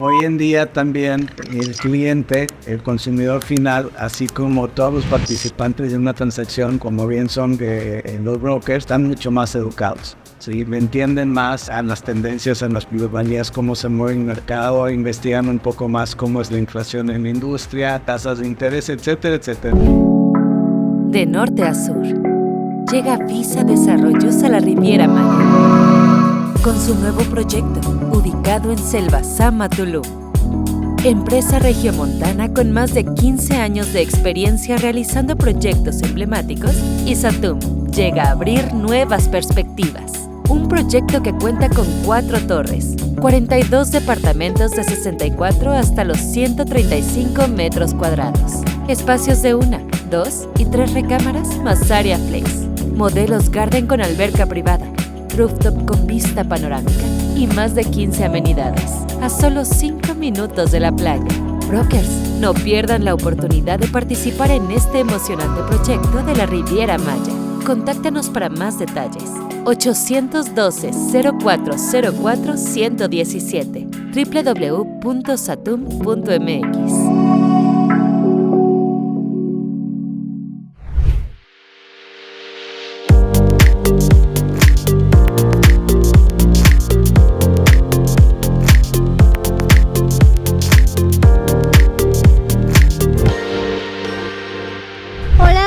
Hoy en día también el cliente, el consumidor final, así como todos los participantes de una transacción, como bien son los brokers, están mucho más educados. ¿Sí? Le entienden más a las tendencias, a las plusvalías, cómo se mueve el mercado, investigan un poco más cómo es la inflación en la industria, tasas de interés, etcétera, etcétera. De norte a sur, llega Visa Desarrollos a la Riviera Maya con su nuevo proyecto, ubicado en Selva Sama, Tulum. Empresa regiomontana con más de 15 años de experiencia realizando proyectos emblemáticos, y Satum llega a abrir nuevas perspectivas. Un proyecto que cuenta con 4 torres, 42 departamentos de 64 hasta los 135 metros cuadrados, espacios de 1, 2 y 3 recámaras más área flex, modelos garden con alberca privada, rooftop con vista panorámica y más de 15 amenidades, a solo 5 minutos de la playa. Brokers, no pierdan la oportunidad de participar en este emocionante proyecto de la Riviera Maya. Contáctanos para más detalles. 812-0404-117 www.satum.mx.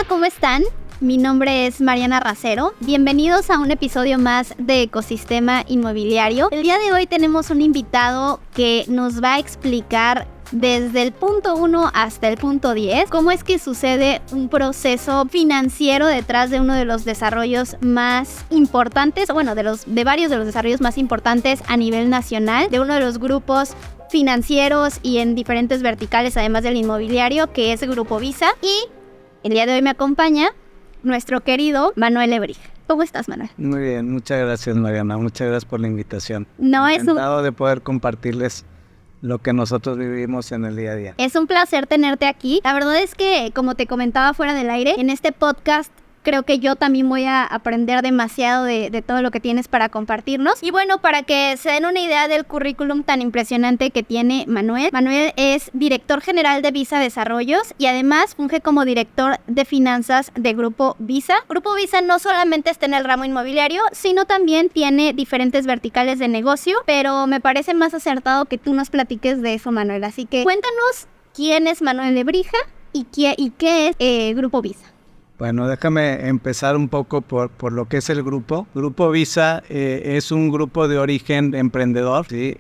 ¿Cómo están? Mi nombre es Mariana Racero. Bienvenidos a un episodio más de Ecosistema Inmobiliario. El día de hoy tenemos un invitado que nos va a explicar desde el punto 1 hasta el punto 10 cómo es que sucede un proceso financiero detrás de uno de los desarrollos más importantes, de varios de los desarrollos más importantes a nivel nacional, de uno de los grupos financieros y en diferentes verticales, además del inmobiliario, que es el Grupo Visa. Y el día de hoy me acompaña nuestro querido Manuel Lebrija. ¿Cómo estás, Manuel? Muy bien, muchas gracias, Mariana. Muchas gracias por la invitación. Encantado de poder compartirles lo que nosotros vivimos en el día a día. Es un placer tenerte aquí. La verdad es que, como te comentaba fuera del aire, en este podcast creo que yo también voy a aprender demasiado de todo lo que tienes para compartirnos. Y bueno, para que se den una idea del currículum tan impresionante que tiene Manuel. Manuel es director general de Visa Desarrollos y además funge como director de finanzas de Grupo Visa. Grupo Visa no solamente está en el ramo inmobiliario, sino también tiene diferentes verticales de negocio, pero me parece más acertado que tú nos platiques de eso, Manuel. Así que cuéntanos quién es Manuel Lebrija y qué es Grupo Visa. Bueno, déjame empezar un poco por lo que es el grupo. Grupo Visa es un grupo de origen emprendedor, ¿sí?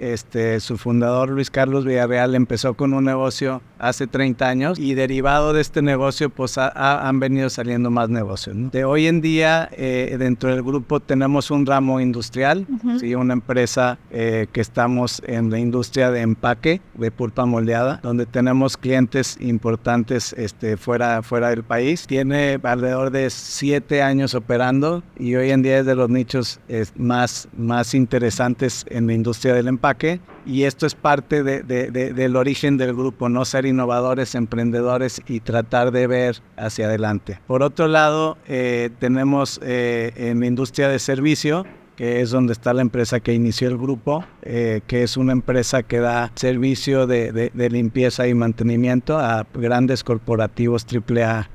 Su fundador, Luis Carlos Villarreal, empezó con un negocio hace 30 años y derivado de este negocio pues han venido saliendo más negocios, ¿no? De hoy en día, dentro del grupo tenemos un ramo industrial, ¿sí? Una empresa que estamos en la industria de empaque de pulpa moldeada, donde tenemos clientes importantes fuera del país. Tiene alrededor de 7 años operando y hoy en día es de los nichos más interesantes en la industria del empaque, y esto es parte del origen del grupo, no ser innovadores, emprendedores y tratar de ver hacia adelante. Por otro lado, tenemos en la industria de servicio, que es donde está la empresa que inició el grupo, que es una empresa que da servicio de limpieza y mantenimiento a grandes corporativos AAA,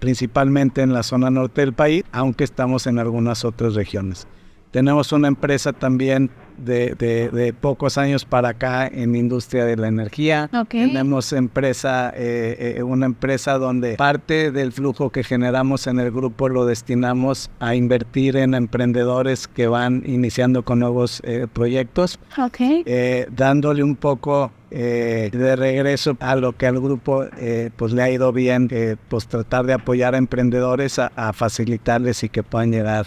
principalmente en la zona norte del país, aunque estamos en algunas otras regiones. Tenemos una empresa también de pocos años para acá en la industria de la energía. Okay. Tenemos una empresa donde parte del flujo que generamos en el grupo lo destinamos a invertir en emprendedores que van iniciando con nuevos proyectos, dándole un poco de regreso a lo que al grupo pues le ha ido bien, pues tratar de apoyar a emprendedores a facilitarles y que puedan llegar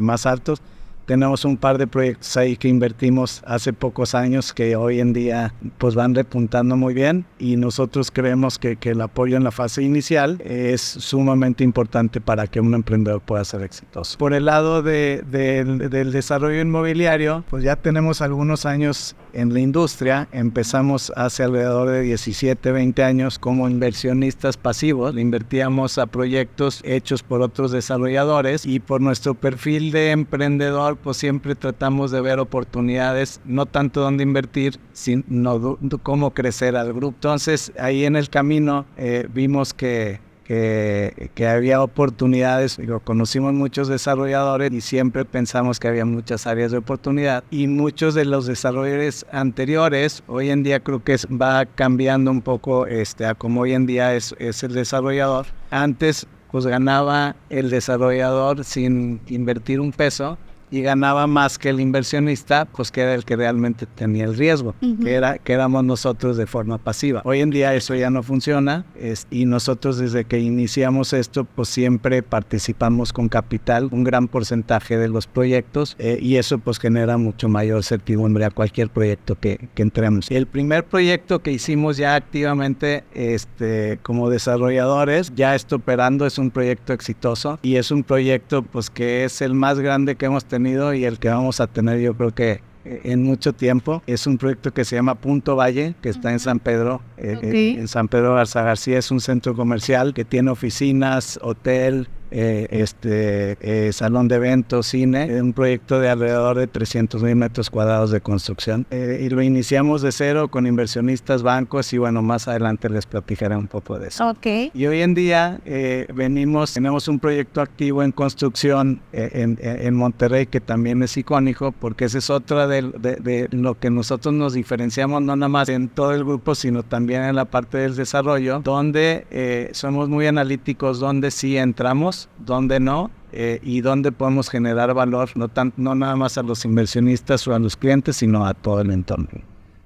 más altos. Tenemos un par de proyectos ahí que invertimos hace pocos años que hoy en día pues van repuntando muy bien, y nosotros creemos que el apoyo en la fase inicial es sumamente importante para que un emprendedor pueda ser exitoso. Por el lado del desarrollo inmobiliario, pues ya tenemos algunos años en la industria. Empezamos hace alrededor de 17, 20 años como inversionistas pasivos. Le invertíamos a proyectos hechos por otros desarrolladores, y por nuestro perfil de emprendedor desarrollador, pues siempre tratamos de ver oportunidades, no tanto dónde invertir, sino cómo crecer al grupo. Entonces, ahí en el camino vimos que había oportunidades. Conocimos muchos desarrolladores y siempre pensamos que había muchas áreas de oportunidad, y muchos de los desarrolladores anteriores, hoy en día creo que va cambiando un poco a como hoy en día es el desarrollador. Antes pues ganaba el desarrollador sin invertir un peso, y ganaba más que el inversionista, pues que era el que realmente tenía el riesgo, que éramos nosotros de forma pasiva. Hoy en día eso ya no funciona, y nosotros desde que iniciamos esto, pues siempre participamos con capital, un gran porcentaje de los proyectos, y eso pues genera mucho mayor certidumbre a cualquier proyecto que entremos. El primer proyecto que hicimos ya activamente como desarrolladores, ya está operando, es un proyecto exitoso, y es un proyecto pues que es el más grande que hemos tenido y el que vamos a tener, yo creo que en mucho tiempo. Es un proyecto que se llama Punto Valle, que está en San Pedro, en San Pedro Garza García. Es un centro comercial que tiene oficinas, hotel, salón de eventos, cine, un proyecto de alrededor de 300,000 metros cuadrados de construcción, y lo iniciamos de cero con inversionistas, bancos, y bueno, más adelante les platicaré un poco de eso. Y hoy en día tenemos un proyecto activo en construcción en Monterrey, que también es icónico, porque esa es otra de lo que nosotros nos diferenciamos, no nada más en todo el grupo, sino también en la parte del desarrollo, donde somos muy analíticos, donde sí entramos, donde no, y donde podemos generar valor, no nada más a los inversionistas o a los clientes, sino a todo el entorno.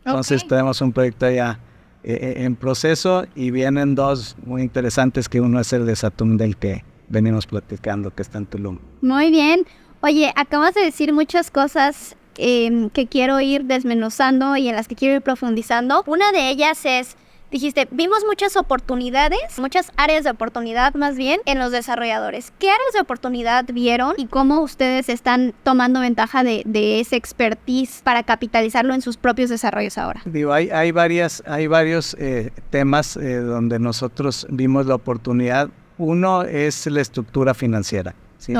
Entonces tenemos un proyecto ya en proceso, y vienen dos muy interesantes, que uno es el de Saturn, del que venimos platicando, que está en Tulum. Muy bien. Oye, acabas de decir muchas cosas que quiero ir desmenuzando y en las que quiero ir profundizando. Una de ellas es, dijiste, vimos muchas oportunidades, muchas áreas de oportunidad más bien en los desarrolladores. ¿Qué áreas de oportunidad vieron y cómo ustedes están tomando ventaja de ese expertise para capitalizarlo en sus propios desarrollos ahora? Digo, hay varios temas donde nosotros vimos la oportunidad. Uno es la estructura financiera. ¿Sí?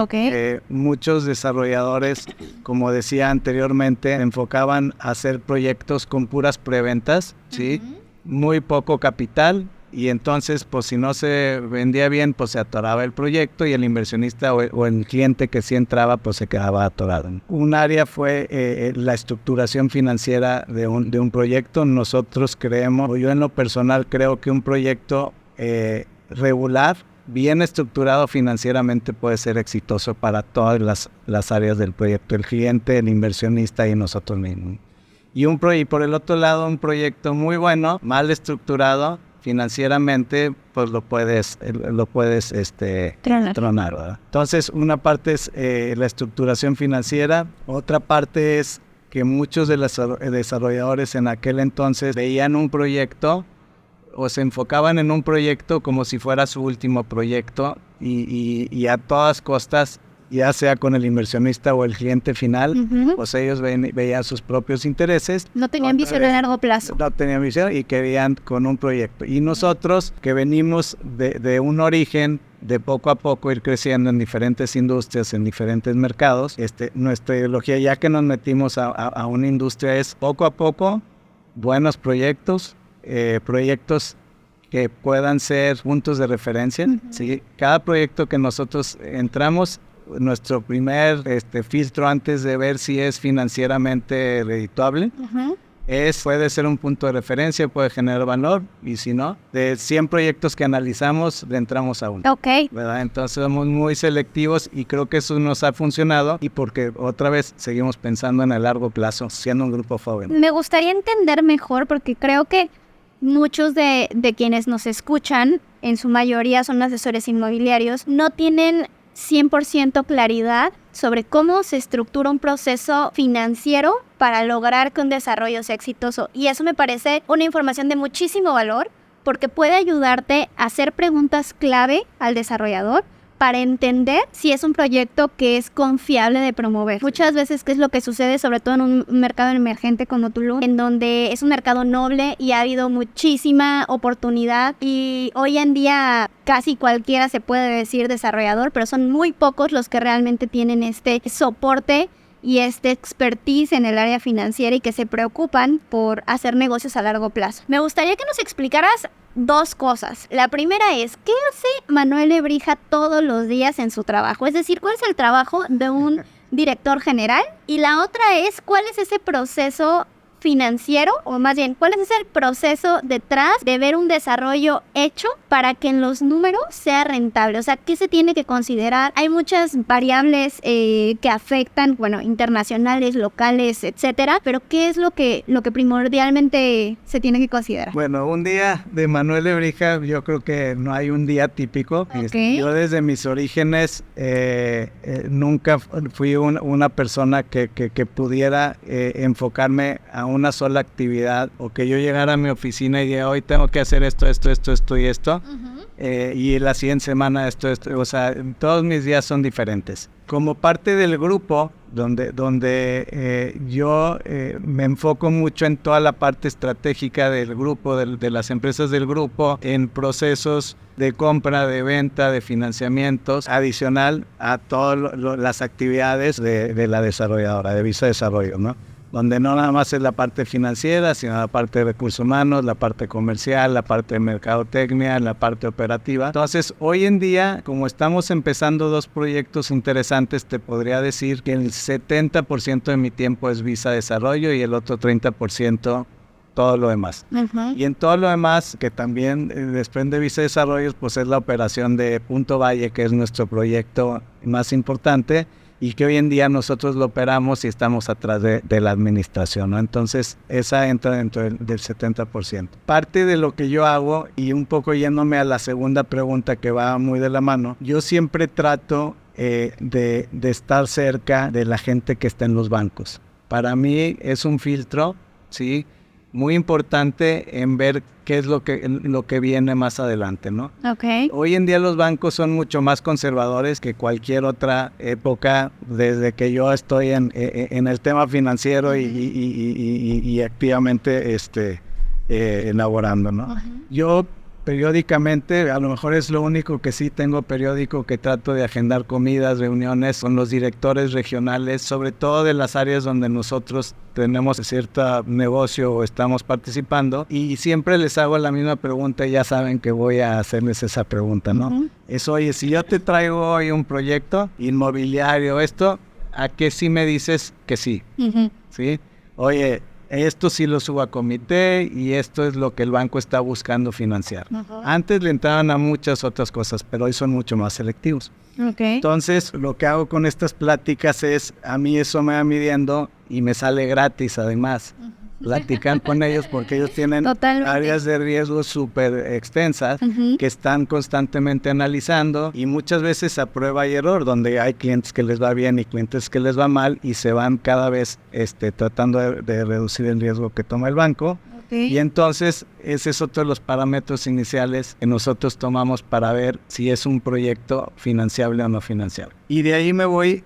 Muchos desarrolladores, como decía anteriormente, enfocaban a hacer proyectos con puras preventas, ¿sí? Muy poco capital, y entonces pues si no se vendía bien, pues se atoraba el proyecto, y el inversionista o el cliente que sí entraba pues se quedaba atorado. Un área fue la estructuración financiera de un proyecto. Nosotros creemos, o yo en lo personal creo, que un proyecto regular, bien estructurado financieramente, puede ser exitoso para todas las áreas del proyecto, el cliente, el inversionista y nosotros mismos. Y por el otro lado, un proyecto muy bueno, mal estructurado financieramente, pues lo puedes tronar, ¿verdad? Entonces, una parte es la estructuración financiera, otra parte es que muchos de los desarrolladores en aquel entonces veían un proyecto o se enfocaban en un proyecto como si fuera su último proyecto, y a todas costas, ya sea con el inversionista o el cliente final, pues ellos veían sus propios intereses. No tenían visión a largo plazo. No tenían visión y querían con un proyecto. Y nosotros, que venimos de un origen de poco a poco ir creciendo en diferentes industrias, en diferentes mercados, nuestra ideología, ya que nos metimos a una industria, es poco a poco, buenos proyectos, proyectos que puedan ser puntos de referencia. ¿Sí? Cada proyecto que nosotros entramos, nuestro primer filtro antes de ver si es financieramente redituable, puede ser un punto de referencia, puede generar valor, y si no, de 100 proyectos que analizamos, le entramos a uno. ¿Verdad? Entonces somos muy selectivos, y creo que eso nos ha funcionado, y porque otra vez seguimos pensando en el largo plazo, siendo un grupo joven. Me gustaría entender mejor, porque creo que muchos de quienes nos escuchan, en su mayoría son asesores inmobiliarios, no tienen 100% claridad sobre cómo se estructura un proceso financiero para lograr que un desarrollo sea exitoso. Y eso me parece una información de muchísimo valor, porque puede ayudarte a hacer preguntas clave al desarrollador para entender si es un proyecto que es confiable de promover. Muchas veces, ¿qué es lo que sucede? Sobre todo en un mercado emergente como Tulum, en donde es un mercado noble y ha habido muchísima oportunidad, y hoy en día casi cualquiera se puede decir desarrollador, pero son muy pocos los que realmente tienen este soporte y expertise en el área financiera y que se preocupan por hacer negocios a largo plazo. Me gustaría que nos explicaras dos cosas. La primera es, ¿qué hace Manuel Lebrija todos los días en su trabajo? Es decir, ¿cuál es el trabajo de un director general? Y la otra es, ¿cuál es ese proceso financiero, o más bien, cuál es el proceso detrás de ver un desarrollo hecho para que en los números sea rentable? O sea, ¿qué se tiene que considerar? Hay muchas variables que afectan, bueno, internacionales, locales, etcétera, pero ¿qué es lo que primordialmente se tiene que considerar? Bueno, un día de Manuel Lebrija, yo creo que no hay un día típico. Okay. Yo desde mis orígenes nunca fui una persona que pudiera enfocarme a una sola actividad, o que yo llegara a mi oficina y diga, hoy tengo que hacer esto y esto, y la siguiente semana esto, o sea, todos mis días son diferentes. Como parte del grupo, donde yo me enfoco mucho en toda la parte estratégica del grupo, de las empresas del grupo, en procesos de compra, de venta, de financiamientos, adicional a todas las actividades de la desarrolladora, de Visa Desarrollo, ¿no? Donde no nada más es la parte financiera, sino la parte de recursos humanos, la parte comercial, la parte de mercadotecnia, la parte operativa. Entonces, hoy en día, como estamos empezando dos proyectos interesantes, te podría decir que el 70% de mi tiempo es Visa Desarrollo y el otro 30% todo lo demás. Y en todo lo demás, que también desprende Visa Desarrollo, pues es la operación de Punto Valle, que es nuestro proyecto más importante, y que hoy en día nosotros lo operamos y estamos atrás de la administración, ¿no? Entonces, esa entra dentro del 70%. Parte de lo que yo hago, y un poco yéndome a la segunda pregunta que va muy de la mano, yo siempre trato de estar cerca de la gente que está en los bancos. Para mí es un filtro, ¿sí?, muy importante en ver qué es lo que viene más adelante, ¿no? Okay. Hoy en día los bancos son mucho más conservadores que cualquier otra época, desde que yo estoy en el tema financiero y activamente elaborando, ¿no? Yo periódicamente, a lo mejor es lo único que sí tengo periódico, que trato de agendar comidas, reuniones con los directores regionales, sobre todo de las áreas donde nosotros tenemos cierto negocio o estamos participando, y siempre les hago la misma pregunta y ya saben que voy a hacerles esa pregunta, ¿no? Es, oye, si yo te traigo hoy un proyecto inmobiliario, ¿a qué sí me dices que sí? ¿Sí? Oye, esto sí lo subo a comité y esto es lo que el banco está buscando financiar. Antes le entraban a muchas otras cosas, pero hoy son mucho más selectivos. Entonces, lo que hago con estas pláticas es, a mí eso me va midiendo y me sale gratis además. Platicar con ellos, porque ellos tienen áreas de riesgo súper extensas que están constantemente analizando, y muchas veces a prueba y error, donde hay clientes que les va bien y clientes que les va mal, y se van cada vez tratando de reducir el riesgo que toma el banco. Y entonces ese es otro de los parámetros iniciales que nosotros tomamos para ver si es un proyecto financiable o no financiable. Y de ahí me voy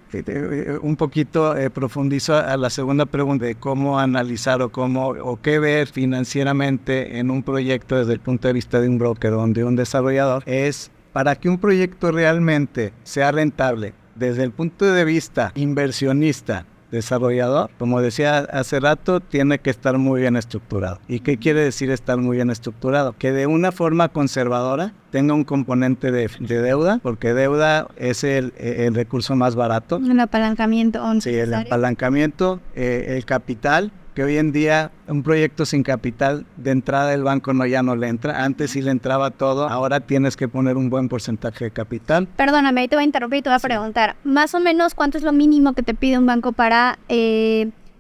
un poquito, profundizo a la segunda pregunta de cómo analizar o qué ver financieramente en un proyecto desde el punto de vista de un broker o de un desarrollador. Es, para que un proyecto realmente sea rentable desde el punto de vista inversionista, desarrollador, como decía hace rato, tiene que estar muy bien estructurado. ¿Y qué quiere decir estar muy bien estructurado? Que de una forma conservadora tenga un componente de deuda, porque deuda es el recurso más barato. El apalancamiento. Sí, el apalancamiento, el capital, que hoy en día un proyecto sin capital de entrada el banco ya no le entra. Antes sí le entraba todo, ahora tienes que poner un buen porcentaje de capital. Perdóname, ahí te voy a interrumpir y te voy a preguntar, más o menos, ¿cuánto es lo mínimo que te pide un banco para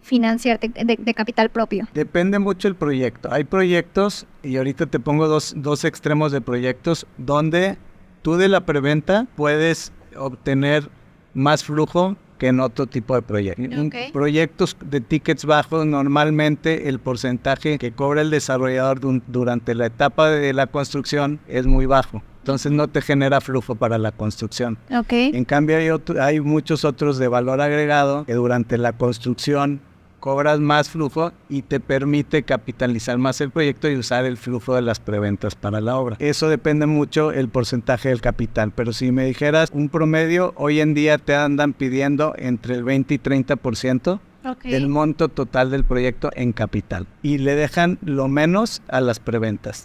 financiarte de capital propio? Depende mucho el proyecto. Hay proyectos, y ahorita te pongo dos extremos de proyectos, donde tú de la preventa puedes obtener más flujo que en otro tipo de proyectos. Proyectos de tickets bajos, normalmente el porcentaje que cobra el desarrollador durante la etapa de la construcción es muy bajo. Entonces no te genera flujo para la construcción. En cambio hay muchos otros de valor agregado que durante la construcción cobras más flujo y te permite capitalizar más el proyecto y usar el flujo de las preventas para la obra. Eso depende mucho el porcentaje del capital, pero si me dijeras un promedio, hoy en día te andan pidiendo entre el 20 y 30% del monto total del proyecto en capital y le dejan lo menos a las preventas.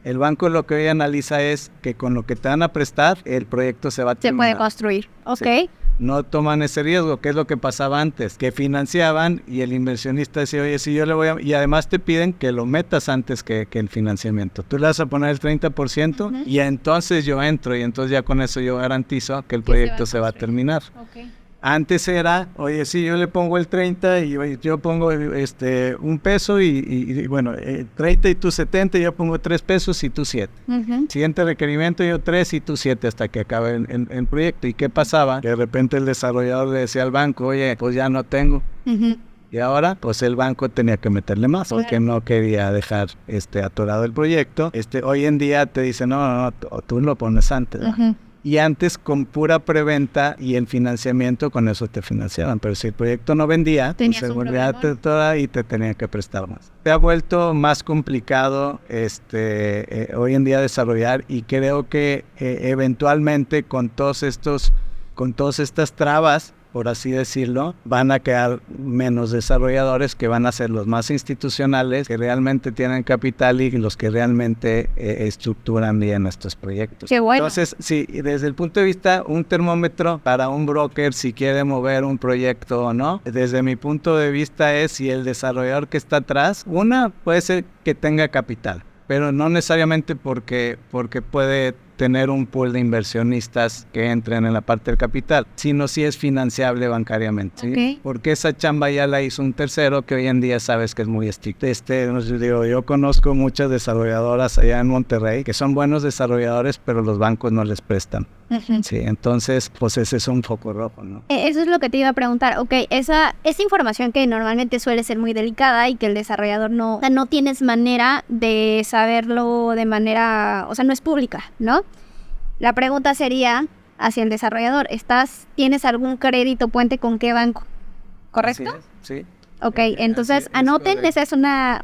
El banco lo que hoy analiza es que con lo que te van a prestar, el proyecto se va a terminar. Se puede construir, Sí. No toman ese riesgo, que es lo que pasaba antes, que financiaban y el inversionista decía, oye, si yo le voy a... Y además te piden que lo metas antes que el financiamiento. Tú le vas a poner el 30% y entonces yo entro y entonces ya con eso yo garantizo que el proyecto se va a terminar. Antes era, oye, sí, yo le pongo el 30 y oye, yo pongo un peso y bueno, 30 y tú 70, yo pongo 3 pesos y tú 7. Siguiente requerimiento, yo 3 y tú 7 hasta que acabe el proyecto. ¿Y qué pasaba? Que de repente el desarrollador le decía al banco, oye, pues ya no tengo. Y ahora, pues el banco tenía que meterle más porque no quería dejar atorado el proyecto. Hoy en día te dice, no, tú lo pones antes. Y antes con pura preventa y el financiamiento, con eso te financiaban. Pero si el proyecto no vendía, pues se volvía toda y te tenían que prestar más. Se ha vuelto más complicado hoy en día desarrollar y creo que eventualmente con todas estas trabas, por así decirlo, van a quedar menos desarrolladores que van a ser los más institucionales, que realmente tienen capital y los que realmente estructuran bien estos proyectos. Qué bueno. Entonces, sí, desde el punto de vista, un termómetro para un broker, si quiere mover un proyecto o no, desde mi punto de vista es si el desarrollador que está atrás, puede ser que tenga capital, pero no necesariamente porque puede tener un pool de inversionistas que entren en la parte del capital, sino si es financiable bancariamente, ¿sí? Porque esa chamba ya la hizo un tercero que hoy en día sabes que es muy estricto. Yo conozco muchas desarrolladoras allá en Monterrey que son buenos desarrolladores, pero los bancos no les prestan. Sí, entonces, pues ese es un foco rojo, ¿no? Eso es lo que te iba a preguntar. Esa información que normalmente suele ser muy delicada y que el desarrollador no tienes manera de saberlo de manera, no es pública, ¿no? La pregunta sería hacia el desarrollador, ¿tienes algún crédito puente con qué banco? ¿Correcto? Sí. Entonces anoten, esa es la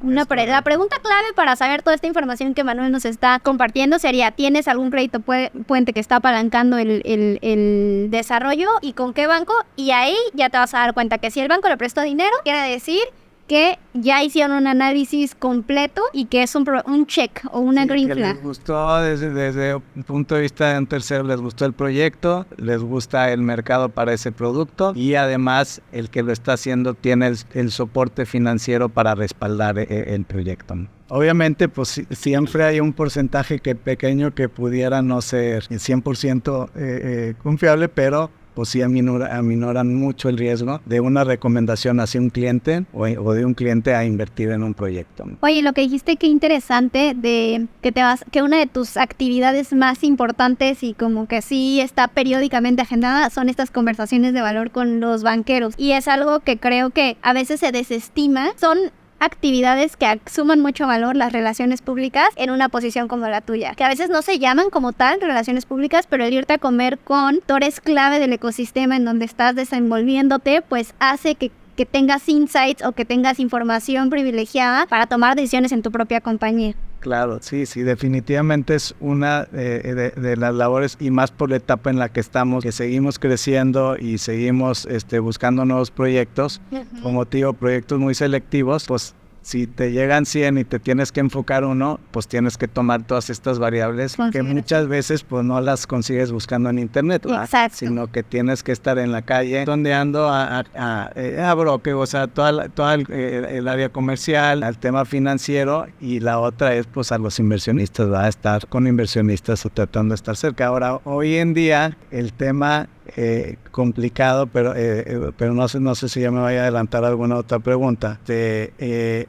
pregunta clave para saber toda esta información que Manuel nos está compartiendo sería, ¿tienes algún crédito puente que está apalancando el desarrollo y con qué banco? Y ahí ya te vas a dar cuenta que si el banco le prestó dinero, quiere decir que ya hicieron un análisis completo y que es un check o una green flag. Les gustó desde un punto de vista de un tercero, les gustó el proyecto, les gusta el mercado para ese producto y además el que lo está haciendo tiene el soporte financiero para respaldar el proyecto. Obviamente, pues siempre hay un porcentaje pequeño que pudiera no ser 100% confiable, pero pues sí aminoran mucho el riesgo de una recomendación hacia un cliente o de un cliente a invertir en un proyecto. Oye, lo que dijiste, qué interesante, de que una de tus actividades más importantes y como que sí está periódicamente agendada son estas conversaciones de valor con los banqueros. Y es algo que creo que a veces se desestima. Son actividades que suman mucho valor, las relaciones públicas, en una posición como la tuya, que a veces no se llaman como tal relaciones públicas, pero el irte a comer con actores clave del ecosistema en donde estás desenvolviéndote, pues hace que tengas insights o que tengas información privilegiada para tomar decisiones en tu propia compañía. Claro, sí, definitivamente es una de las labores y más por la etapa en la que estamos, que seguimos creciendo y seguimos buscando nuevos proyectos, como digo, proyectos muy selectivos, pues si te llegan 100 y te tienes que enfocar uno, pues tienes que tomar todas estas variables que muchas veces pues no las consigues buscando en internet, sino que tienes que estar en la calle sondeando a broker, o sea, toda el área comercial, al tema financiero, y la otra es pues a los inversionistas, ¿verdad? Estar con inversionistas o tratando de estar cerca. Ahora, hoy en día el tema complicado, pero no sé si ya me vaya a adelantar alguna otra pregunta.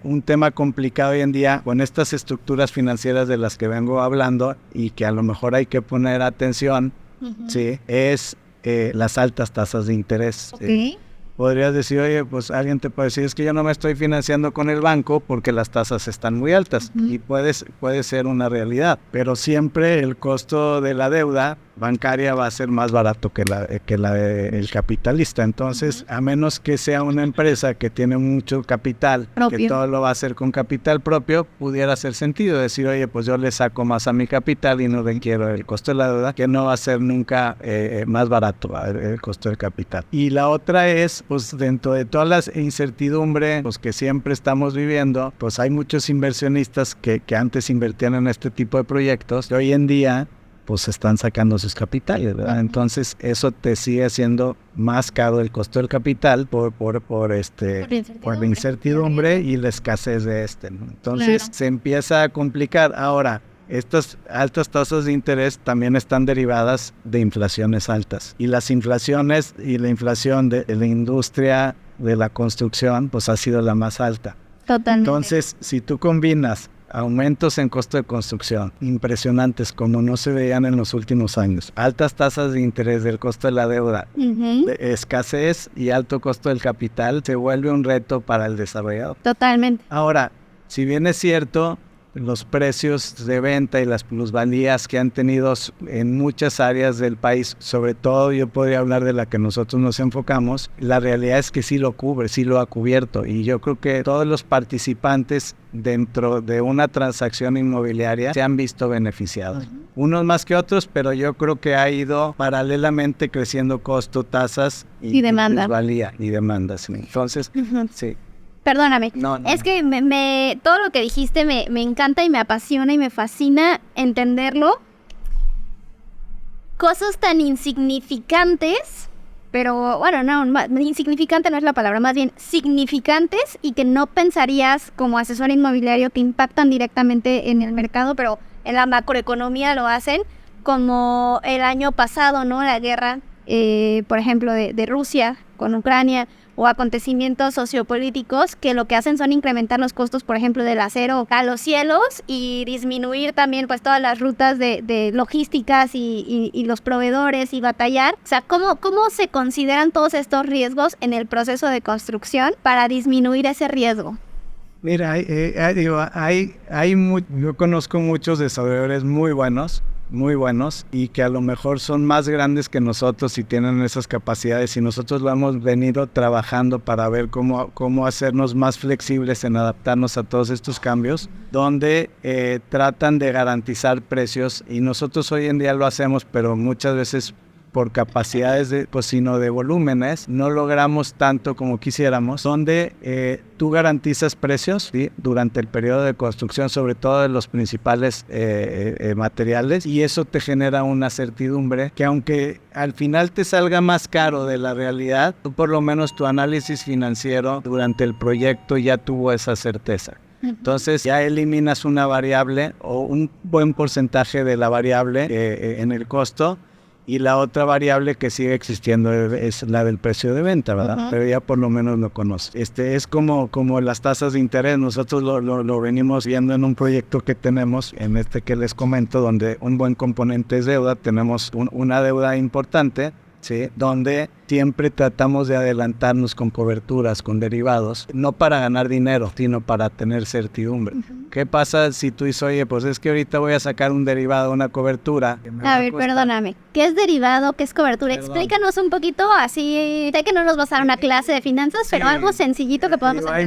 Un tema complicado hoy en día con estas estructuras financieras de las que vengo hablando y que a lo mejor hay que poner atención, ¿sí? Es las altas tasas de interés. ¿Sí? Podrías decir, oye, pues alguien te puede decir, es que yo no me estoy financiando con el banco porque las tasas están muy altas, y puede ser una realidad, pero siempre el costo de la deuda bancaria va a ser más barato que la del capitalista. Entonces, a menos que sea una empresa que tiene mucho capital, propio, que todo lo va a hacer con capital propio, pudiera hacer sentido decir, oye, pues yo le saco más a mi capital y no requiero el costo de la deuda, que no va a ser nunca más barato el costo del capital. Y la otra es, pues dentro de toda la incertidumbre pues, que siempre estamos viviendo, pues hay muchos inversionistas que antes invertían en este tipo de proyectos y hoy en día pues están sacando sus capitales, ¿verdad? Entonces eso te sigue haciendo más caro el costo del capital por la incertidumbre y la escasez de ¿no? Entonces se empieza a complicar. Ahora, estas altas tasas de interés también están derivadas de inflaciones altas. Y las inflaciones y la inflación de la industria de la construcción pues ha sido la más alta. Totalmente. Entonces, si tú combinas aumentos en costo de construcción impresionantes como no se veían en los últimos años, altas tasas de interés del costo de la deuda, de escasez y alto costo del capital, se vuelve un reto para el desarrollador. Totalmente. Ahora, si bien es cierto, los precios de venta y las plusvalías que han tenido en muchas áreas del país, sobre todo yo podría hablar de la que nosotros nos enfocamos, la realidad es que sí lo cubre, sí lo ha cubierto, y yo creo que todos los participantes dentro de una transacción inmobiliaria se han visto beneficiados. Unos más que otros, pero yo creo que ha ido paralelamente creciendo costo, tasas y demanda. Plusvalía y demanda. Sí. Entonces, sí. Perdóname, No. Es que todo lo que dijiste me encanta y me apasiona y me fascina entenderlo. Cosas tan insignificantes, pero bueno, no, insignificante no es la palabra, más bien significantes y que no pensarías como asesor inmobiliario que impactan directamente en el mercado, pero en la macroeconomía lo hacen, como el año pasado, ¿no? La guerra, por ejemplo, de Rusia con Ucrania, o acontecimientos sociopolíticos que lo que hacen son incrementar los costos, por ejemplo, del acero a los cielos y disminuir también pues todas las rutas de logísticas y los proveedores y batallar. O sea, ¿cómo se consideran todos estos riesgos en el proceso de construcción para disminuir ese riesgo? Mira, yo conozco muchos desarrolladores muy buenos y que a lo mejor son más grandes que nosotros y tienen esas capacidades, y nosotros lo hemos venido trabajando para ver cómo hacernos más flexibles en adaptarnos a todos estos cambios, donde tratan de garantizar precios, y nosotros hoy en día lo hacemos, pero muchas veces por capacidades sino de volúmenes, no logramos tanto como quisiéramos, donde tú garantizas precios, ¿sí?, durante el periodo de construcción, sobre todo de los principales materiales, y eso te genera una certidumbre que aunque al final te salga más caro de la realidad, tú por lo menos tu análisis financiero durante el proyecto ya tuvo esa certeza. Entonces ya eliminas una variable o un buen porcentaje de la variable en el costo, y la otra variable que sigue existiendo es la del precio de venta, ¿verdad? Pero ya por lo menos lo conoces. Es como las tasas de interés. Nosotros lo venimos viendo en un proyecto que tenemos, en que les comento, donde un buen componente es deuda. Tenemos una deuda importante, ¿sí?, donde siempre tratamos de adelantarnos con coberturas, con derivados, no para ganar dinero, sino para tener certidumbre. ¿Qué pasa si tú dices, oye, pues es que ahorita voy a sacar un derivado, una cobertura? A ver, perdóname, ¿qué es derivado? ¿Qué es cobertura? Explícanos un poquito, así, sé que no nos vas a dar una clase de finanzas, pero algo sencillito que podamos entender.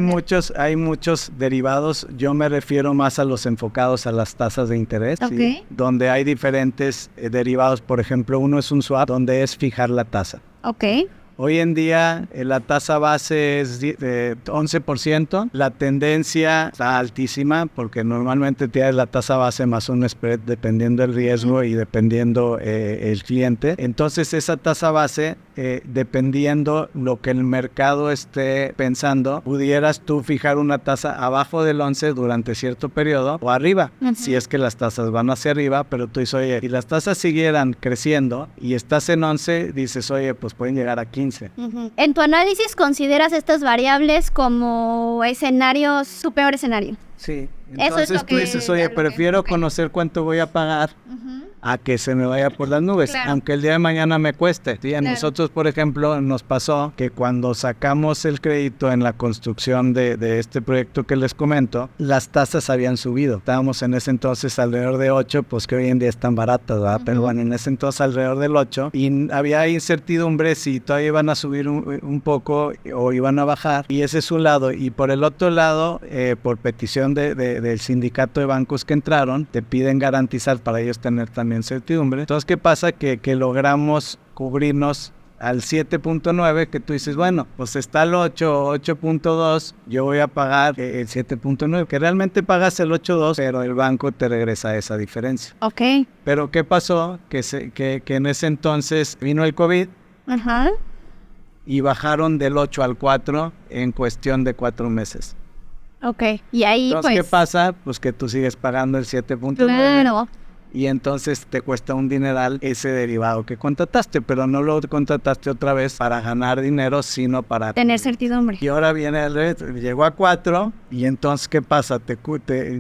Hay muchos derivados. Yo me refiero más a los enfocados a las tasas de interés, ¿sí?, donde hay diferentes derivados. Por ejemplo, uno es un swap, donde es fijar la tasa. Hoy en día la tasa base es de 11%. La tendencia está altísima porque normalmente tienes la tasa base más un spread dependiendo del riesgo y dependiendo el cliente. Entonces esa tasa base, dependiendo lo que el mercado esté pensando, pudieras tú fijar una tasa abajo del 11 durante cierto periodo o arriba, si es que las tasas van hacia arriba, pero tú dices, oye, si las tasas siguieran creciendo y estás en 11, dices, oye, pues pueden llegar a 15. En tu análisis, ¿consideras estas variables como escenarios, su peor escenario? Sí. Entonces tú dices, oye, prefiero conocer cuánto voy a pagar a que se me vaya por las nubes, Claro. aunque el día de mañana me cueste. ¿Sí? A Claro. nosotros, por ejemplo, nos pasó que cuando sacamos el crédito en la construcción de este proyecto que les comento, las tasas habían subido. Estábamos en ese entonces alrededor de 8, pues que hoy en día están baratas, ¿verdad? Pero bueno, en ese entonces alrededor del 8, y había incertidumbre si todavía iban a subir un poco o iban a bajar, y ese es un lado. Y por el otro lado, por petición del sindicato de bancos que entraron, te piden garantizar para ellos tener también certidumbre. Entonces, ¿qué pasa? Que logramos cubrirnos al 7.9, que tú dices, bueno, pues está el 8, 8.2, yo voy a pagar el 7.9, que realmente pagas el 8.2, pero el banco te regresa esa diferencia. Ok. Pero ¿qué pasó? Que en ese entonces vino el COVID Ajá. y bajaron del 8 al 4 en cuestión de 4 meses. Ok. Y ahí, Entonces, pues... ¿qué pasa? Pues que tú sigues pagando el 7.9. Claro. Y entonces te cuesta un dineral ese derivado que contrataste, pero no lo contrataste otra vez para ganar dinero, sino para... Tener certidumbre. Y ahora viene el reto, llegó a 4, y entonces ¿qué pasa? Te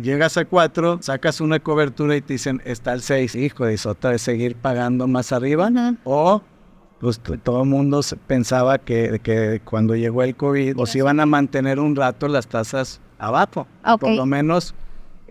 llegas a 4, sacas una cobertura y te dicen, está el 6, hijo, es otra vez seguir pagando más arriba. Ujú. O pues todo el mundo pensaba que cuando llegó el COVID, pues iban a mantener un rato las tasas abajo, Ok. por lo menos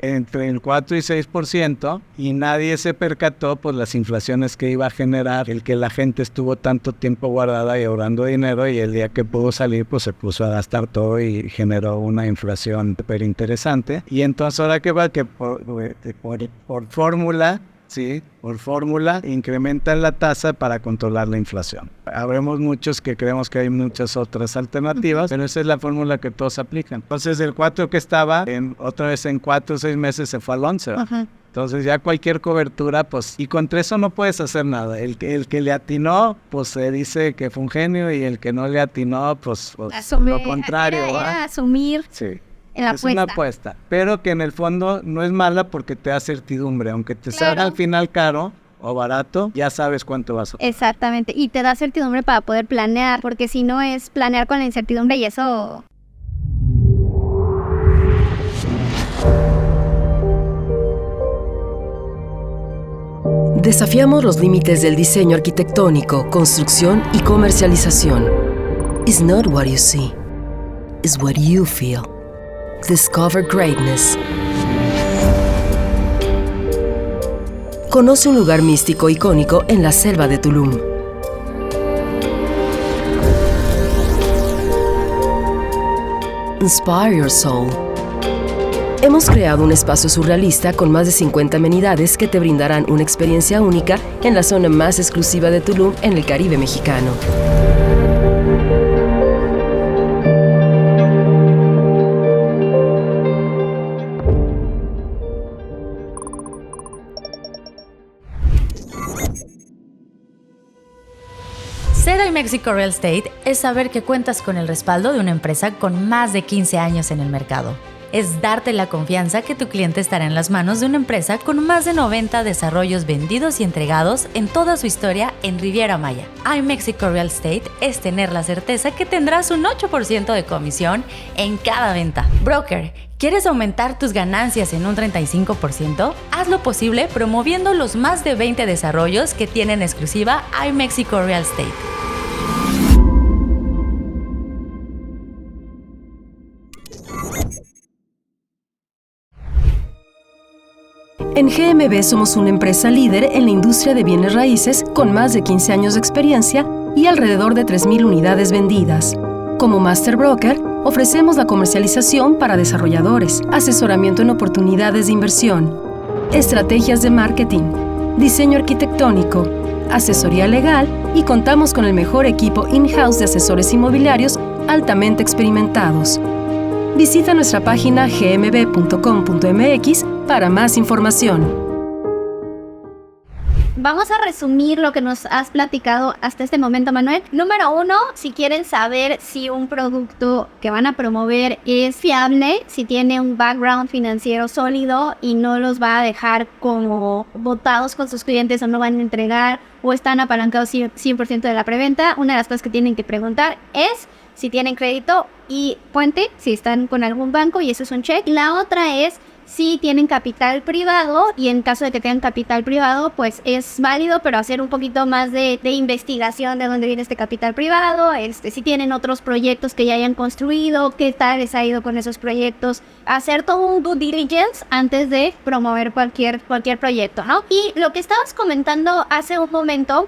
entre el 4 y 6%, y nadie se percató pues las inflaciones que iba a generar el que la gente estuvo tanto tiempo guardada y ahorrando dinero, y el día que pudo salir pues se puso a gastar todo y generó una inflación súper interesante. Y entonces ahora que va que por fórmula, sí, por fórmula incrementan la tasa para controlar la inflación. Habremos muchos que creemos que hay muchas otras alternativas, pero esa es la fórmula que todos aplican. Entonces el 4 que estaba, otra vez en 4 o 6 meses se fue al 11. Ajá. Entonces ya cualquier cobertura, pues, y contra eso no puedes hacer nada. El que le atinó, pues se dice que fue un genio, y el que no le atinó, pues lo contrario. Era ¿va? asumir Sí. en la Es una apuesta, pero que en el fondo no es mala porque te da certidumbre, aunque te salga Claro. al final caro o barato, ya sabes cuánto vas a pagar. Exactamente, y te da certidumbre para poder planear, porque si no es planear con la incertidumbre y eso... Desafiamos los límites del diseño arquitectónico, construcción y comercialización. It's not what you see, it's what you feel. Discover greatness. Conoce un lugar místico icónico en la selva de Tulum. Inspire your soul. Hemos creado un espacio surrealista con más de 50 amenidades que te brindarán una experiencia única en la zona más exclusiva de Tulum, en el Caribe mexicano. Ser iMexico Real Estate es saber que cuentas con el respaldo de una empresa con más de 15 años en el mercado. Es darte la confianza que tu cliente estará en las manos de una empresa con más de 90 desarrollos vendidos y entregados en toda su historia en Riviera Maya. iMexico Real Estate es tener la certeza que tendrás un 8% de comisión en cada venta. Broker, ¿quieres aumentar tus ganancias en un 35%? Haz lo posible promoviendo los más de 20 desarrollos que tienen exclusiva iMexico Real Estate. En GMB somos una empresa líder en la industria de bienes raíces con más de 15 años de experiencia y alrededor de 3,000 unidades vendidas. Como Master Broker, ofrecemos la comercialización para desarrolladores, asesoramiento en oportunidades de inversión, estrategias de marketing, diseño arquitectónico, asesoría legal, y contamos con el mejor equipo in-house de asesores inmobiliarios altamente experimentados. Visita nuestra página gmb.com.mx para más información. Vamos a resumir lo que nos has platicado hasta este momento, Manuel. Número 1, si quieren saber si un producto que van a promover es fiable, si tiene un background financiero sólido y no los va a dejar como botados con sus clientes o no van a entregar o están apalancados 100% de la preventa, una de las cosas que tienen que preguntar es si tienen crédito y puente, si están con algún banco, y eso es un check. La otra es si tienen capital privado, y en caso de que tengan capital privado, pues es válido, pero hacer un poquito más de investigación de dónde viene este capital privado, si tienen otros proyectos que ya hayan construido, qué tal les ha ido con esos proyectos, hacer todo un due diligence antes de promover cualquier proyecto, ¿no? Y lo que estábamos comentando hace un momento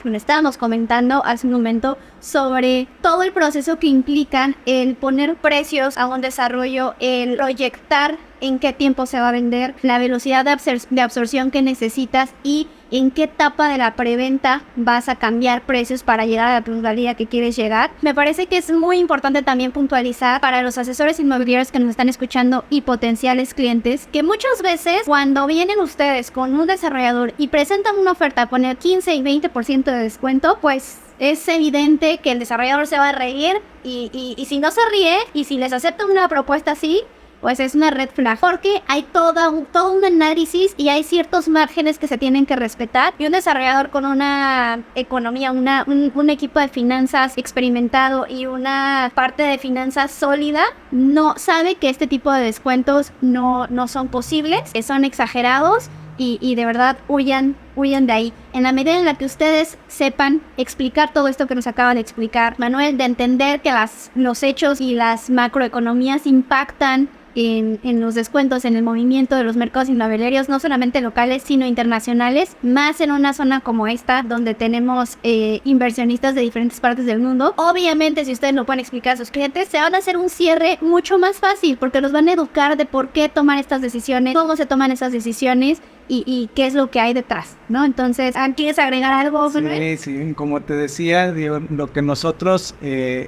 sobre todo el proceso que implican el poner precios a un desarrollo, el proyectar en qué tiempo se va a vender, la velocidad de absorción que necesitas y en qué etapa de la preventa vas a cambiar precios para llegar a la plusvalía que quieres llegar. Me parece que es muy importante también puntualizar para los asesores inmobiliarios que nos están escuchando y potenciales clientes, que muchas veces cuando vienen ustedes con un desarrollador y presentan una oferta a poner 15 y 20% de descuento, pues es evidente que el desarrollador se va a reír y si no se ríe y si les acepta una propuesta así, pues es una red flag, porque hay todo un análisis y hay ciertos márgenes que se tienen que respetar, y un desarrollador con una economía, un equipo de finanzas experimentado y una parte de finanzas sólida, no sabe que este tipo de descuentos no son posibles, que son exagerados, y de verdad huyan de ahí. En la medida en la que ustedes sepan explicar todo esto que nos acaba de explicar Manuel, de entender que los hechos y las macroeconomías impactan en los descuentos, en el movimiento de los mercados inmobiliarios, no solamente locales, sino internacionales, más en una zona como esta, donde tenemos inversionistas de diferentes partes del mundo. Obviamente, si ustedes lo pueden explicar a sus clientes, se van a hacer un cierre mucho más fácil, porque los van a educar de por qué tomar estas decisiones, cómo se toman esas decisiones, y qué es lo que hay detrás, ¿no? Entonces, ¿quieres agregar algo, Manuel? Sí, como te decía, digo, lo que nosotros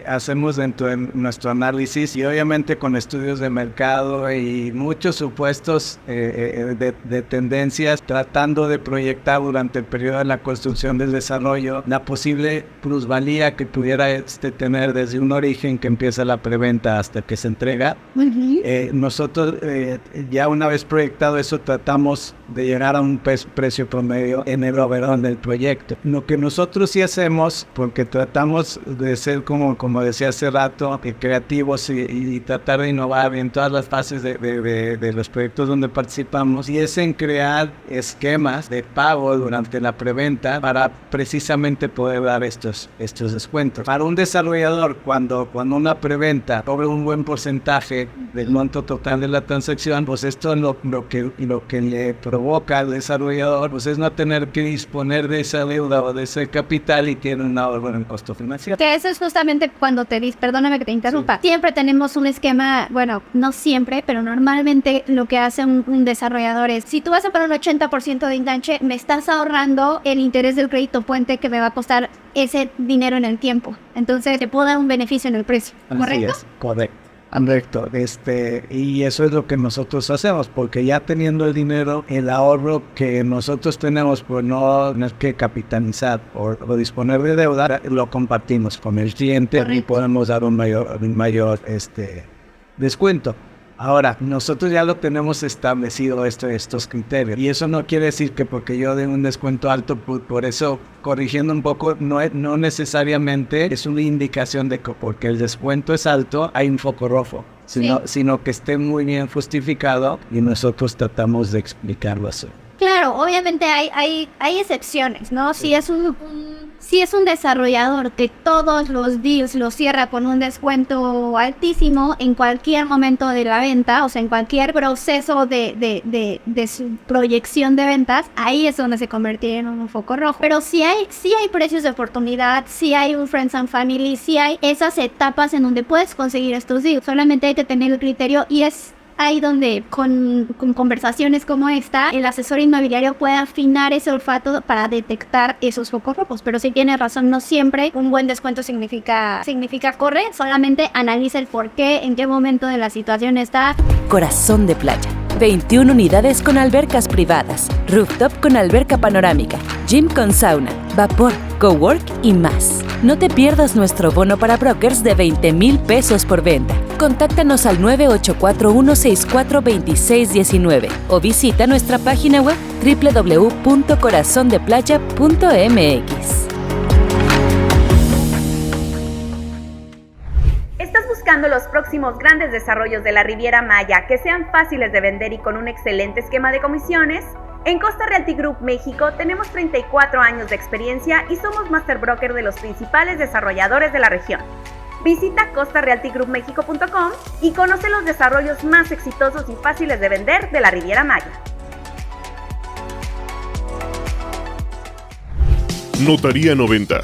hacemos dentro de nuestro análisis, y obviamente con estudios de mercado y muchos supuestos de tendencias, tratando de proyectar durante el periodo de la construcción del desarrollo la posible plusvalía que pudiera tener desde un origen que empieza la preventa hasta que se entrega. Nosotros ya una vez proyectado eso, tratamos de llegar a un precio promedio en el overall del proyecto. Lo que nosotros sí hacemos, porque tratamos de ser como decía hace rato, creativos y tratar de innovar en todas las fases de los proyectos donde participamos, y es en crear esquemas de pago durante la preventa para precisamente poder dar estos descuentos. Para un desarrollador, cuando una preventa cobra un buen porcentaje del monto total de la transacción, pues esto lo que le provoca al desarrollador, pues es no tener que disponer de esa deuda o de ese capital, y tiene un ahorro en el costo financiero. Que eso es justamente cuando perdóname que te interrumpa, sí. Siempre tenemos un esquema, bueno, no siempre, pero normalmente lo que hace un desarrollador es, si tú vas a poner un 80% de enganche, me estás ahorrando el interés del crédito puente que me va a costar ese dinero en el tiempo. Entonces te puedo dar un beneficio en el precio, ¿correcto? Así es, correcto. Y eso es lo que nosotros hacemos, porque ya teniendo el dinero, el ahorro que nosotros tenemos por no tener que capitalizar o disponer de deuda, lo compartimos con el cliente. Correcto. Y podemos dar un mayor descuento. Ahora, nosotros ya lo tenemos establecido estos criterios, y eso no quiere decir que porque yo dé un descuento alto, por eso, corrigiendo un poco, no necesariamente es una indicación de que porque el descuento es alto hay un foco rojo, sino que esté muy bien justificado, y nosotros tratamos de explicarlo así. Claro, obviamente hay excepciones, ¿no? Sí. Si es un desarrollador que todos los deals los cierra con un descuento altísimo en cualquier momento de la venta, o sea, en cualquier proceso de su proyección de ventas, ahí es donde se convertiría en un foco rojo. Pero sí hay precios de oportunidad, sí hay un Friends and Family, sí hay esas etapas en donde puedes conseguir estos deals. Solamente hay que tener el criterio, y es ahí donde con conversaciones como esta, el asesor inmobiliario puede afinar ese olfato para detectar esos focos rojos. Pero sí tiene razón, no siempre un buen descuento significa corre, solamente analiza el por qué, en qué momento de la situación está. Corazón de Playa. 21 unidades con albercas privadas, rooftop con alberca panorámica, gym con sauna, vapor, cowork y más. No te pierdas nuestro bono para brokers de 20,000 pesos por venta. Contáctanos al 9841642619 o visita nuestra página web www.corazondeplaya.mx. buscando los próximos grandes desarrollos de la Riviera Maya que sean fáciles de vender y con un excelente esquema de comisiones? En Costa Realty Group México tenemos 34 años de experiencia y somos Master Broker de los principales desarrolladores de la región. Visita costarealtygroupmexico.com y conoce los desarrollos más exitosos y fáciles de vender de la Riviera Maya. Notaría 90,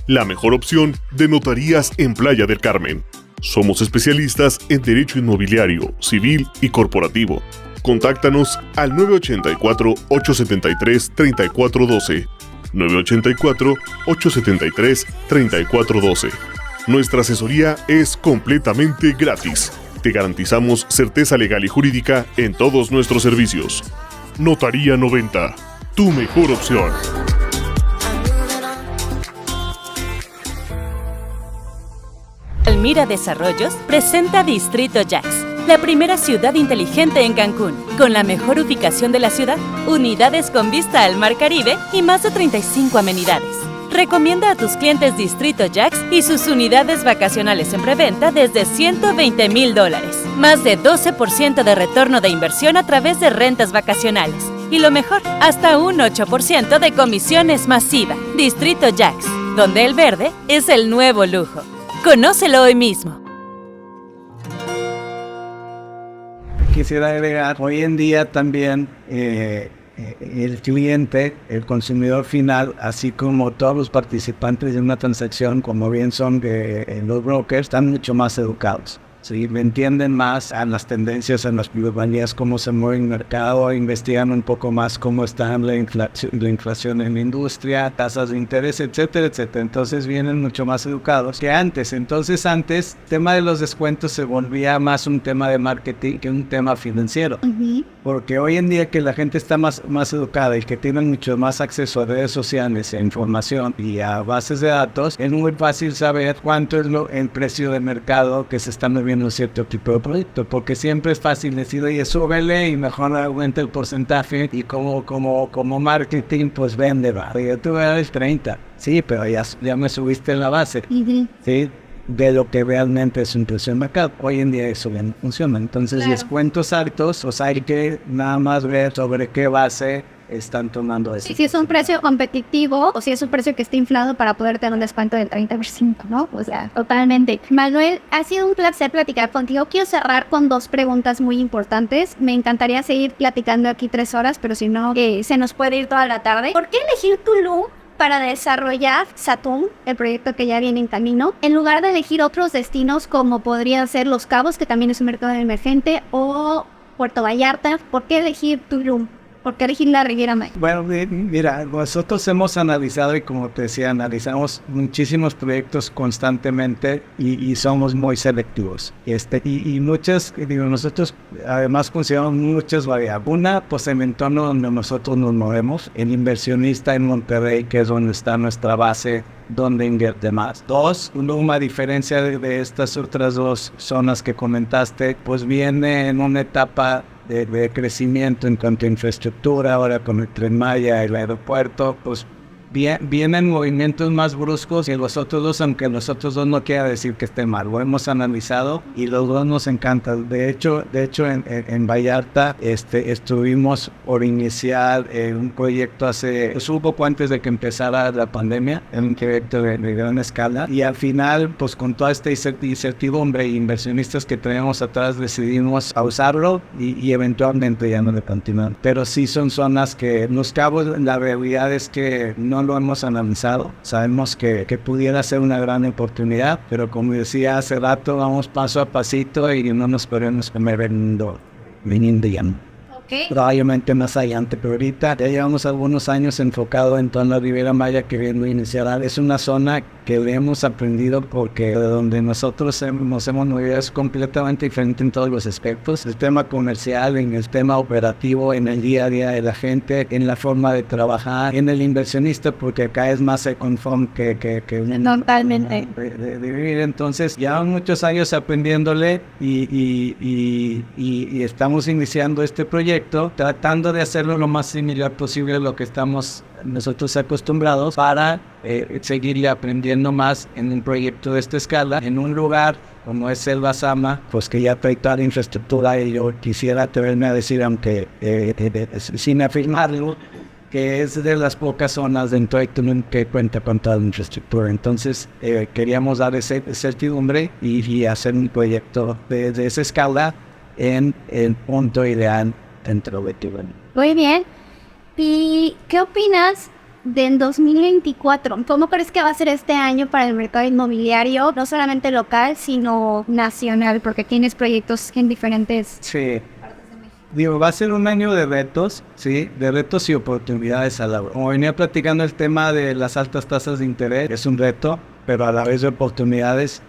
la mejor opción de notarías en Playa del Carmen. Somos especialistas en derecho inmobiliario, civil y corporativo. Contáctanos al 984-873-3412. 984-873-3412. Nuestra asesoría es completamente gratis. Te garantizamos certeza legal y jurídica en todos nuestros servicios. Notaría 90, tu mejor opción. Almira Desarrollos presenta Distrito Jax, la primera ciudad inteligente en Cancún, con la mejor ubicación de la ciudad, unidades con vista al Mar Caribe y más de 35 amenidades. Recomienda a tus clientes Distrito Jax y sus unidades vacacionales en preventa desde $120,000. Más de 12% de retorno de inversión a través de rentas vacacionales. Y lo mejor, hasta un 8% de comisiones masiva. Distrito Jax, donde el verde es el nuevo lujo. ¡Conócelo hoy mismo! Quisiera agregar, hoy en día también el cliente, el consumidor final, así como todos los participantes de una transacción, como bien son los brokers, están mucho más educados. ¿Sí? Entienden más a las tendencias, a las plusvalías, cómo se mueve el mercado, investigan un poco más cómo está la inflación en la industria, tasas de interés, etcétera, etcétera. Entonces vienen mucho más educados que antes. Entonces antes, el tema de los descuentos se volvía más un tema de marketing que un tema financiero. Porque hoy en día que la gente está más educada y que tienen mucho más acceso a redes sociales, a información y a bases de datos, es muy fácil saber cuánto es el precio de mercado que se está moviendo un cierto tipo de producto, porque siempre es fácil decir, oye, súbele y mejor aumenta el porcentaje, y como marketing, pues vende, va. Oye, tú eres 30, sí, pero ya me subiste en la base, ¿sí? De lo que realmente es un precio de mercado. Hoy en día eso bien funciona. Entonces, descuentos altos, o sea, hay que nada más ver sobre qué base están tomando eso. Si es un precio competitivo o si es un precio que está inflado para poder tener un descuento del 30%, ¿no? O sea, totalmente. Manuel, ha sido un placer platicar contigo. Quiero cerrar con 2 preguntas muy importantes. Me encantaría seguir platicando aquí 3 horas, pero si no, se nos puede ir toda la tarde. ¿Por qué elegir Tulum para desarrollar Saturn, el proyecto que ya viene en camino, en lugar de elegir otros destinos como podrían ser Los Cabos, que también es un mercado emergente, o Puerto Vallarta? ¿Por qué elegir Tulum? ¿Por qué elegir la Riviera Maya? Bueno, mira, nosotros hemos analizado y como te decía, analizamos muchísimos proyectos constantemente y somos muy selectivos. Y muchas, nosotros además consideramos muchas variables. Una, pues el entorno donde nosotros nos movemos, el inversionista en Monterrey, que es donde está nuestra base, donde invierte más. 2, a diferencia de estas otras 2 zonas que comentaste, pues viene en una etapa de crecimiento en cuanto a infraestructura, ahora con el Tren Maya, el aeropuerto, pues vienen movimientos más bruscos, y los otros 2, aunque los otros 2 no quiera decir que esté mal, lo hemos analizado y los 2 nos encantan. De hecho en Vallarta estuvimos por iniciar un proyecto un poco antes de que empezara la pandemia, en un proyecto de gran escala, y al final, pues con toda esta incertidumbre y inversionistas que teníamos atrás, decidimos usarlo y eventualmente ya no le continuamos. Pero sí son zonas que Los Cabos, la realidad es que no lo hemos analizado. Sabemos que pudiera ser una gran oportunidad, pero como decía hace rato, vamos paso a pasito y no nos podemos comer viniendo ya. Probablemente más adelante, pero ahorita ya llevamos algunos años enfocado en toda la Riviera Maya, queriendo iniciar. Es una zona que hemos aprendido porque de donde nosotros nos hemos movido es completamente diferente en todos los aspectos. El tema comercial, en el tema operativo, en el día a día de la gente, en la forma de trabajar, en el inversionista, porque acá es más conforme que totalmente de vivir. Entonces, ya muchos años aprendiéndole y estamos iniciando este proyecto, tratando de hacerlo lo más similar posible a lo que estamos nosotros acostumbrados, para seguirle aprendiendo más en un proyecto de esta escala, en un lugar como es Selva Sama, pues que ya trae toda la infraestructura, y yo quisiera atreverme a decir, aunque sin afirmarlo, que es de las pocas zonas dentro de Tulum que cuenta con toda la infraestructura. Entonces queríamos dar esa certidumbre y hacer un proyecto de esa escala en el punto ideal dentro de Tulum. Muy bien. ¿Y qué opinas del 2024? ¿Cómo crees que va a ser este año para el mercado inmobiliario, no solamente local, sino nacional? Porque tienes proyectos en diferentes... Sí. Digo, va a ser un año de retos, ¿sí? De retos y oportunidades a la vez. Como venía platicando, el tema de las altas tasas de interés es un reto, pero a la vez de oportunidades.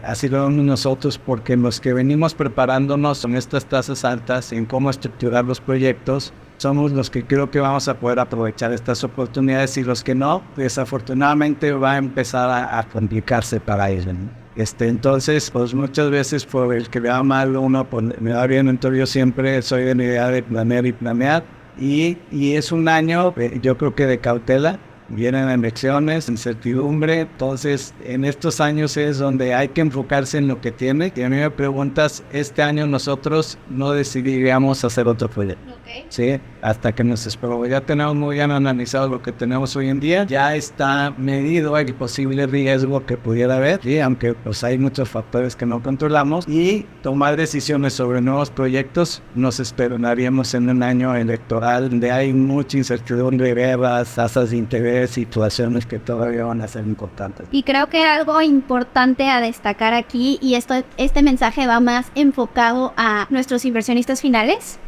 Así lo vemos nosotros, porque los que venimos preparándonos con estas tasas altas en cómo estructurar los proyectos, somos los que creo que vamos a poder aprovechar estas oportunidades, y los que no, desafortunadamente va a empezar a complicarse para ellos, ¿no? Entonces, pues muchas veces por el que me va mal uno, pues me va bien. Entonces yo siempre soy de la idea de planear, y es un año, yo creo que de cautela. Vienen elecciones, incertidumbre. Entonces en estos años es donde hay que enfocarse en lo que tiene. Y a mí me preguntas, este año nosotros no decidiríamos hacer otro proyecto, ¿sí? Hasta que nos esperamos. Ya tenemos muy bien analizado lo que tenemos hoy en día. Ya está medido el posible riesgo que pudiera haber, ¿sí? Aunque pues hay muchos factores que no controlamos. Y tomar decisiones sobre nuevos proyectos nos esperaríamos en un año electoral donde hay mucha incertidumbre, guerras, tasas de interés, situaciones que todavía van a ser importantes. Y creo que algo importante a destacar aquí, y este mensaje va más enfocado a nuestros inversionistas finales,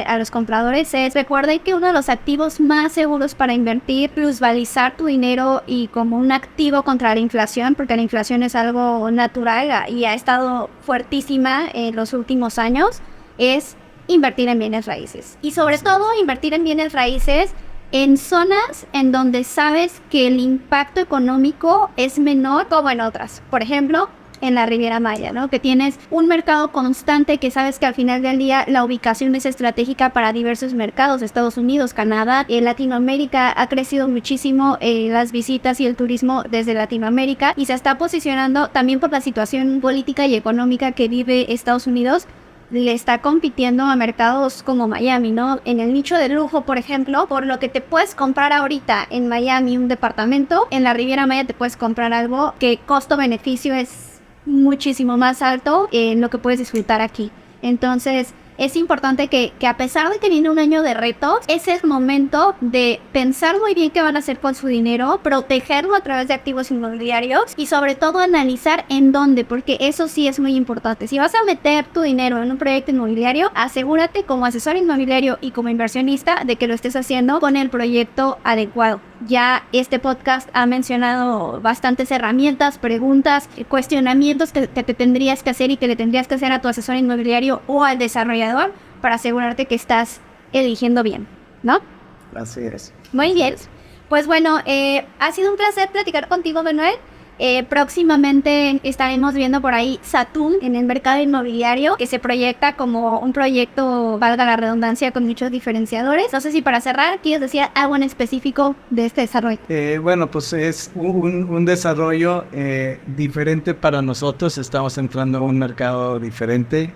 a los compradores, es: recuerden que uno de los activos más seguros para invertir, plusvalizar tu dinero y como un activo contra la inflación, porque la inflación es algo natural y ha estado fuertísima en los últimos años, es invertir en bienes raíces. Y sobre todo invertir en bienes raíces en zonas en donde sabes que el impacto económico es menor, como en otras. Por ejemplo, en la Riviera Maya, ¿no? Que tienes un mercado constante, que sabes que al final del día la ubicación es estratégica para diversos mercados: Estados Unidos, Canadá, Latinoamérica. Ha crecido muchísimo las visitas y el turismo desde Latinoamérica, y se está posicionando también por la situación política y económica que vive Estados Unidos. Le está compitiendo a mercados como Miami, ¿no? En el nicho de lujo, por ejemplo, por lo que te puedes comprar ahorita en Miami un departamento, en la Riviera Maya te puedes comprar algo que costo-beneficio es muchísimo más alto en lo que puedes disfrutar aquí. Entonces, es importante que a pesar de que viene un año de retos, ese es el momento de pensar muy bien qué van a hacer con su dinero, protegerlo a través de activos inmobiliarios y sobre todo analizar en dónde, porque eso sí es muy importante. Si vas a meter tu dinero en un proyecto inmobiliario, asegúrate como asesor inmobiliario y como inversionista de que lo estés haciendo con el proyecto adecuado. Ya este podcast ha mencionado bastantes herramientas, preguntas, cuestionamientos que te tendrías que hacer y que le tendrías que hacer a tu asesor inmobiliario o al desarrollador para asegurarte que estás eligiendo bien, ¿no? Así es. Muy bien. Pues bueno, ha sido un placer platicar contigo, Manuel. Próximamente estaremos viendo por ahí Satum en el mercado inmobiliario, que se proyecta como un proyecto, valga la redundancia, con muchos diferenciadores. No sé si para cerrar quieres decir algo en específico de este desarrollo. Bueno, pues es un desarrollo diferente para nosotros. Estamos entrando a un mercado diferente,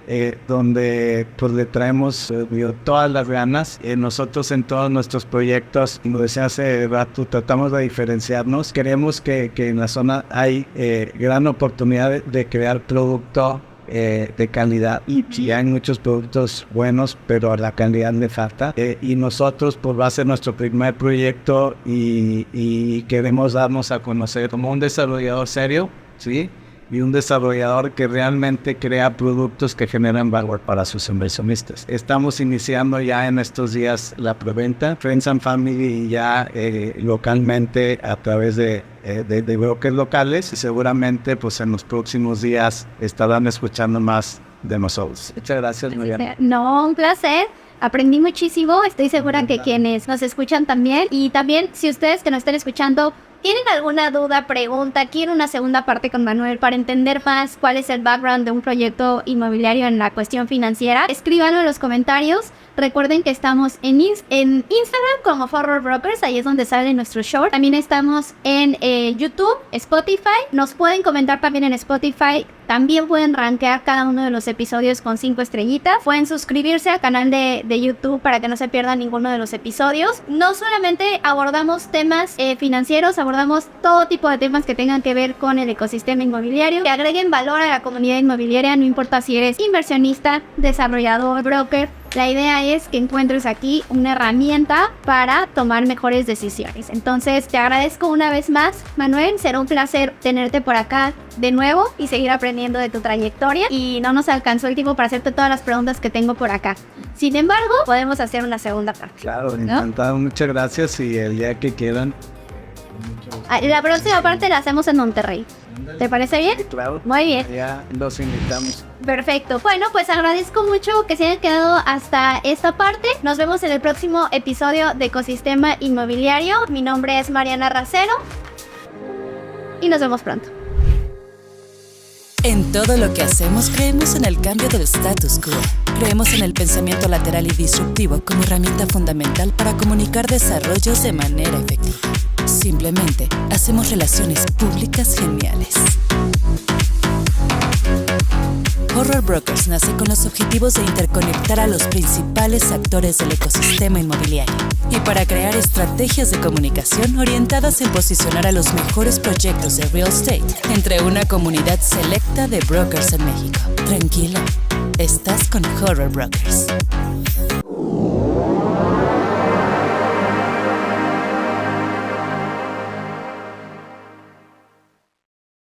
donde pues le traemos todas las ganas. Nosotros en todos nuestros proyectos, como decía hace rato, tratamos de diferenciarnos. Queremos que en la zona hay gran oportunidad de crear producto de calidad, y sí hay muchos productos buenos, pero a la calidad le falta, y nosotros pues va a ser nuestro primer proyecto y queremos darnos a conocer como un desarrollador serio, ¿sí? Y un desarrollador que realmente crea productos que generan valor para sus inversionistas. Estamos iniciando ya en estos días la preventa. Friends and Family ya localmente a través de brokers locales, y seguramente pues en los próximos días estarán escuchando más de nosotros. Muchas gracias, Mariana. No, un placer. Aprendí muchísimo. Estoy segura que quienes nos escuchan también. Y también, si ustedes que nos están escuchando tienen alguna duda, pregunta, quieren una segunda parte con Manuel para entender más cuál es el background de un proyecto inmobiliario en la cuestión financiera, escríbanlo en los comentarios. Recuerden que estamos en Instagram como Forward Brokers, ahí es donde sale nuestro show. También estamos en YouTube, Spotify. Nos pueden comentar también en Spotify También pueden rankear cada uno de los episodios con 5 estrellitas. Pueden suscribirse al canal de YouTube para que no se pierdan ninguno de los episodios. No solamente abordamos temas financieros, abordamos todo tipo de temas que tengan que ver con el ecosistema inmobiliario, que agreguen valor a la comunidad inmobiliaria, no importa si eres inversionista, desarrollador, broker. La idea es que encuentres aquí una herramienta para tomar mejores decisiones. Entonces, te agradezco una vez más, Manuel. Será un placer tenerte por acá de nuevo y seguir aprendiendo de tu trayectoria. Y no nos alcanzó el tiempo para hacerte todas las preguntas que tengo por acá. Sin embargo, podemos hacer una segunda parte. Claro, ¿no? encantado. Muchas gracias y el día que quieran. La próxima parte la hacemos en Monterrey. ¿Te parece bien? Claro. Muy bien. Ya los invitamos. Perfecto. Bueno, pues agradezco mucho que se hayan quedado hasta esta parte. Nos vemos en el próximo episodio de Ecosistema Inmobiliario. Mi nombre es Mariana Racero y nos vemos pronto. En todo lo que hacemos creemos en el cambio del status quo. Creemos en el pensamiento lateral y disruptivo como herramienta fundamental para comunicar desarrollos de manera efectiva. Simplemente hacemos relaciones públicas geniales. Horror Brokers nace con los objetivos de interconectar a los principales actores del ecosistema inmobiliario y para crear estrategias de comunicación orientadas en posicionar a los mejores proyectos de real estate entre una comunidad selecta de brokers en México. Tranquila, estás con Horror Brokers.